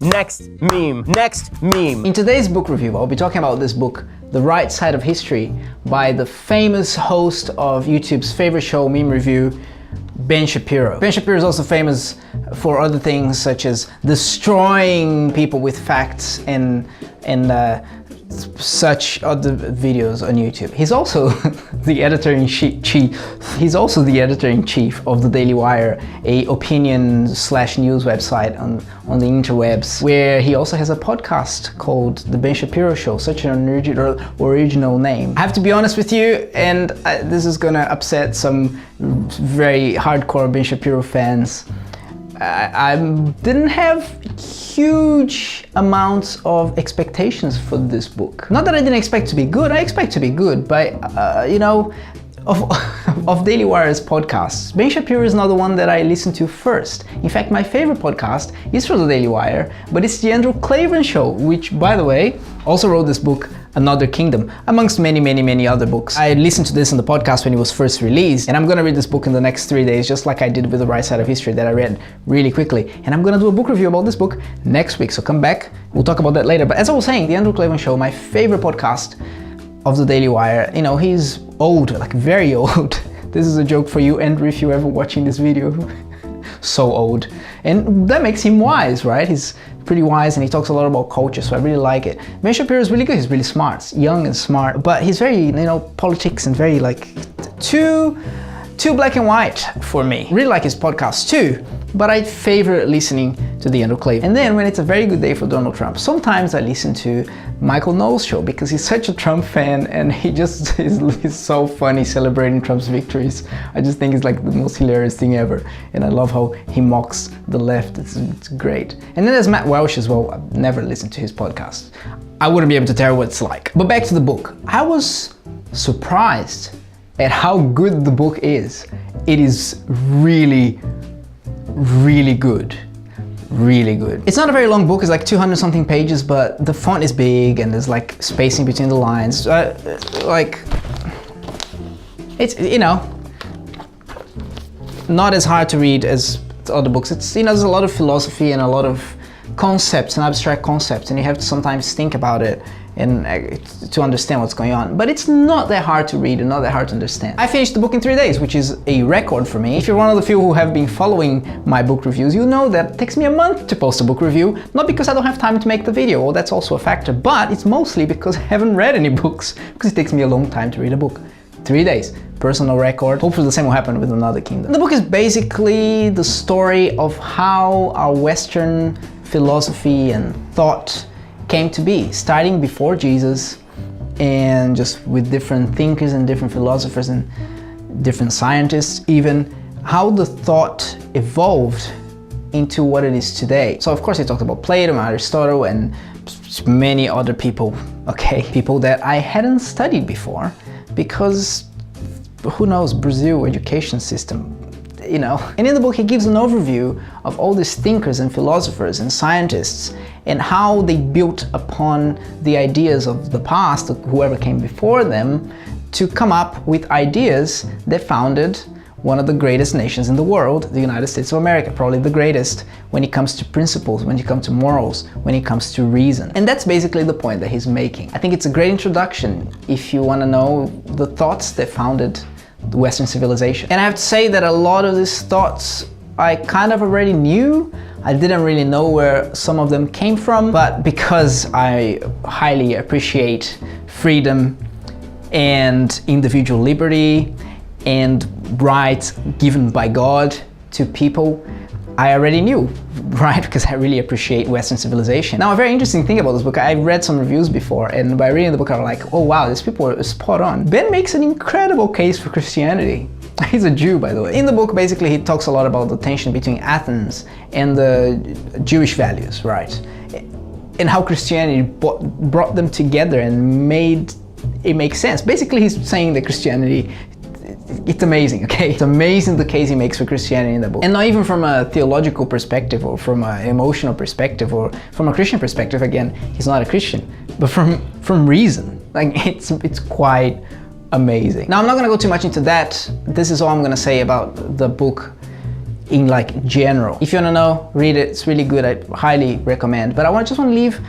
Next meme. Next meme. In today's book review, I'll be talking about this book, The Right Side of History, by the famous host of YouTube's favorite show, Meme Review, Ben Shapiro. Ben Shapiro is also famous for other things such as destroying people with facts and such other videos on YouTube. He's also the editor-in-chief. He's also the editor-in-chief of the Daily Wire, a opinion/news website on the interwebs, where he also has a podcast called The Ben Shapiro Show. Such an original name. I have to be honest with you, and this is gonna upset some very hardcore Ben Shapiro fans. I didn't have huge amounts of expectations for this book. Not that I didn't expect to be good, I expect to be good, but you know, of Daily Wire's podcasts, Ben Shapiro is not the one that I listen to first. In fact, my favorite podcast is from the Daily Wire, but it's the Andrew Klavan Show, which, by the way, also wrote this book, Another Kingdom, amongst many other books. I listened to this on the podcast when it was first released, and I'm gonna read this book in the next 3 days, just like I did with The Right Side of History that I read really quickly. And I'm gonna do a book review about this book next week, so come back, we'll talk about that later. But as I was saying, the Andrew Klavan Show, my favorite podcast of the Daily Wire, you know, he's old, like very old. This is a joke for you, Andrew, if you're ever watching this video. So old. And that makes him wise, right? He's pretty wise and he talks a lot about culture, so I really like it. Ben Shapiro is really good, he's really smart, he's young and smart, but he's very, you know, politics and very like too black and white for me. Really like his podcast too, but I favor listening to the Andrew Klavan. And then when it's a very good day for Donald Trump, sometimes I listen to Michael Knowles' show because he's such a Trump fan and he just is so funny celebrating Trump's victories. I just think it's like the most hilarious thing ever. And I love how he mocks the left. It's great. And then there's Matt Welsh as well. I've never listened to his podcast. I wouldn't be able to tell what it's like. But back to the book. I was surprised at how good the book is. It is really good. Really good. It's not a very long book, it's like 200 something pages, but the font is big and there's like spacing between the lines. Like, it's, you know, not as hard to read as other books. It's, you know, there's a lot of philosophy and a lot of concepts and abstract concepts, and you have to sometimes think about it and to understand what's going on. But it's not that hard to read and not that hard to understand. I finished the book in 3 days, which is a record for me. If you're one of the few who have been following my book reviews, you know that it takes me a month to post a book review, not because I don't have time to make the video, well, that's also a factor, but it's mostly because I haven't read any books, because it takes me a long time to read a book. 3 days, personal record. Hopefully the same will happen with Another Kingdom. The book is basically the story of how our Western philosophy and thought came to be, starting before Jesus and just with different thinkers and different philosophers and different scientists, even how the thought evolved into what it is today. So of course he talked about Plato and Aristotle and many other people, okay, people that I hadn't studied before because who knows, Brazil education system, you know. And in the book he gives an overview of all these thinkers and philosophers and scientists and how they built upon the ideas of the past, whoever came before them, to come up with ideas that founded one of the greatest nations in the world, the United States of America, probably the greatest when it comes to principles, when it comes to morals, when it comes to reason. And that's basically the point that he's making. I think it's a great introduction if you want to know the thoughts that founded the Western civilization. And I have to say that a lot of these thoughts I kind of already knew. I didn't really know where some of them came from, but because I highly appreciate freedom and individual liberty and rights given by God to people, I already knew, right? Because I really appreciate Western civilization. Now, a very interesting thing about this book, I've read some reviews before, and by reading the book, I was like, oh wow, these people are spot on. Ben makes an incredible case for Christianity. He's a Jew, by the way. In the book, basically, he talks a lot about the tension between Athens and the Jewish values, right? And how Christianity brought them together and made it make sense. Basically, he's saying that Christianity, it's amazing, okay? It's amazing the case he makes for Christianity in the book. And not even from a theological perspective or from an emotional perspective or from a Christian perspective, again, he's not a Christian, but from reason. Like, it's quite amazing. Now, I'm not gonna go too much into that. This is all I'm gonna say about the book in like general. If you wanna know, read it, it's really good, I highly recommend. But just want to leave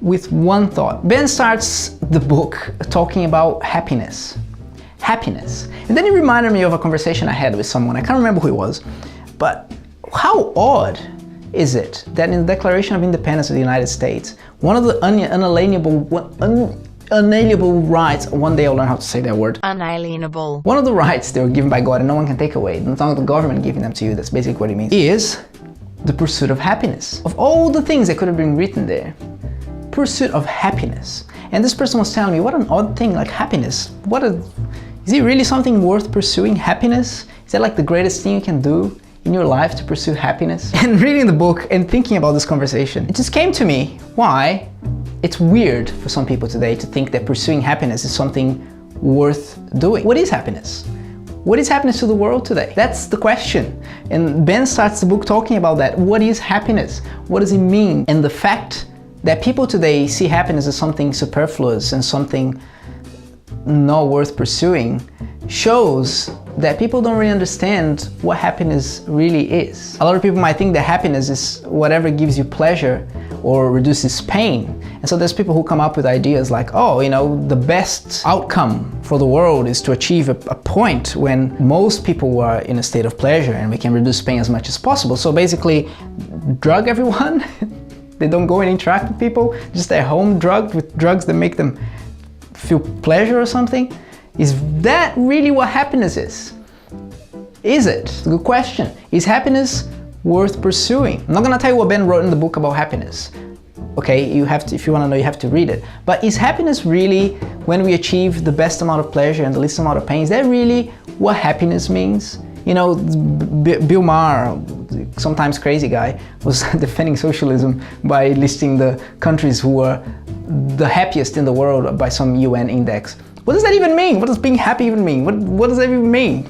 with one thought. Ben starts the book talking about happiness. Happiness. And then it reminded me of a conversation I had with someone, I can't remember who it was, but how odd is it that in the Declaration of Independence of the United States, one of the unalienable rights, one day I'll learn how to say that word. Unalienable. One of the rights that were given by God and no one can take away, it's not the government giving them to you, that's basically what it means, is the pursuit of happiness. Of all the things that could have been written there, pursuit of happiness. And this person was telling me, what an odd thing, like happiness. Is it really something worth pursuing, happiness? Is that like the greatest thing you can do in your life, to pursue happiness? And reading the book and thinking about this conversation, it just came to me why it's weird for some people today to think that pursuing happiness is something worth doing. What is happiness? What is happiness to the world today? That's the question. And Ben starts the book talking about that. What is happiness? What does it mean? And the fact that people today see happiness as something superfluous and something not worth pursuing shows that people don't really understand what happiness really is. A lot of people might think that happiness is whatever gives you pleasure or reduces pain. And so there's people who come up with ideas like, oh, the best outcome for the world is to achieve a point when most people are in a state of pleasure and we can reduce pain as much as possible. So basically, drug everyone. They don't go and interact with people, just at home drugged with drugs that make them feel pleasure or something. Is that really what happiness is? Is it? It's a good question. Is happiness worth pursuing? I'm not gonna tell you what Ben wrote in the book about happiness. Okay, you have to, if you wanna know, you have to read it. But is happiness really when we achieve the best amount of pleasure and the least amount of pain? Is that really what happiness means? Bill Maher, sometimes crazy guy, was defending socialism by listing the countries who were the happiest in the world by some UN index. What does that even mean? What does being happy even mean? What does that even mean?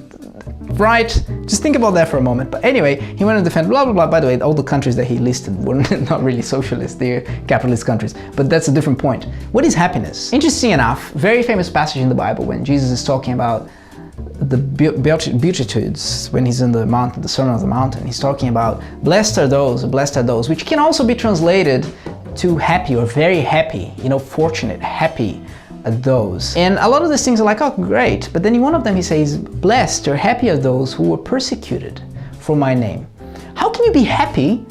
Right? Just think about that for a moment. But anyway, he went to defend blah blah blah. By the way, all the countries that he listed were not really socialist, they're capitalist countries. But that's a different point. What is happiness? Interesting enough, very famous passage in the Bible when Jesus is talking about the Beatitudes, when he's in the mountain, the Sermon on the Mountain, he's talking about blessed are those, which can also be translated to happy or very happy, fortunate, happy are those. And a lot of these things are like, oh great, but then in one of them he says, blessed or happy are those who were persecuted for my name. How can you be happy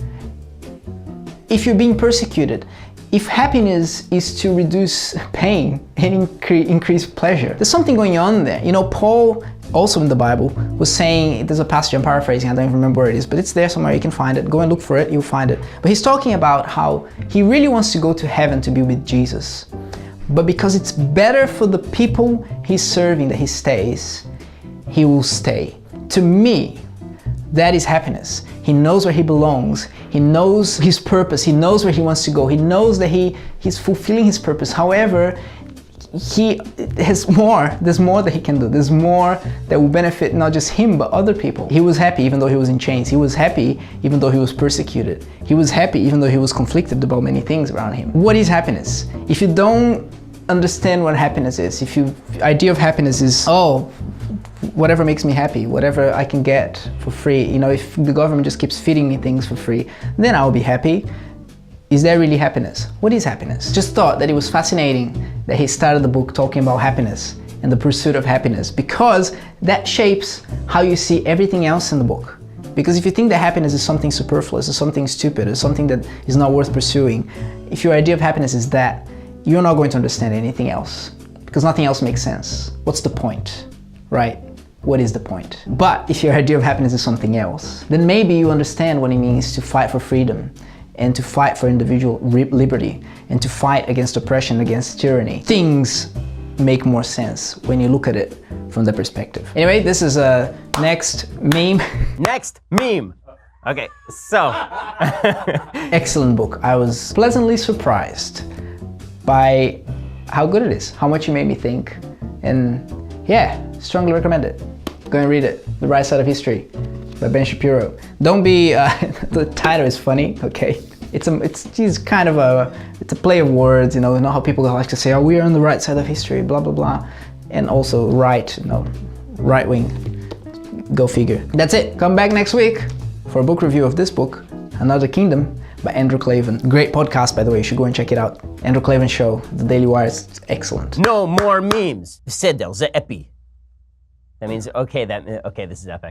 if you're being persecuted? If happiness is to reduce pain and increase pleasure, there's something going on there. Paul, also in the Bible, was saying, there's a passage, I'm paraphrasing, I don't even remember where it is, but it's there somewhere, you can find it. Go and look for it, you'll find it. But he's talking about how he really wants to go to heaven to be with Jesus. But because it's better for the people he's serving that he stays, he will stay. To me, that is happiness. He knows where he belongs. He knows his purpose. He knows where he wants to go. He knows that he's fulfilling his purpose. However, he has more. There's more that he can do. There's more that will benefit not just him, but other people. He was happy even though he was in chains. He was happy even though he was persecuted. He was happy even though he was conflicted about many things around him. What is happiness? If you don't understand what happiness is, if your idea of happiness is, whatever makes me happy, whatever I can get for free, if the government just keeps feeding me things for free, then I'll be happy. Is that really happiness? What is happiness? Just thought that it was fascinating that he started the book talking about happiness and the pursuit of happiness, because that shapes how you see everything else in the book. Because if you think that happiness is something superfluous, or something stupid, or something that is not worth pursuing, if your idea of happiness is that, you're not going to understand anything else, because nothing else makes sense. What's the point, right? What is the point? But if your idea of happiness is something else, then maybe you understand what it means to fight for freedom, and to fight for individual liberty, and to fight against oppression, against tyranny. Things make more sense when you look at it from that perspective. Anyway, this is a next meme. Next meme. Okay, so. Excellent book. I was pleasantly surprised by how good it is, how much it made me think, and yeah, strongly recommend it. Go and read it, The Right Side of History by Ben Shapiro. Don't be, the title is funny, okay? It's kind of a play of words, you know how people like to say, oh, we are on the right side of history, blah, blah, blah. And also right wing, go figure. That's it, come back next week. for a book review of this book, Another Kingdom by Andrew Klavan. Great podcast, by the way, you should go and check it out. Andrew Klavan Show, The Daily Wire, it's excellent. No more memes. Bestseller, the epi. That means, okay, this is epic.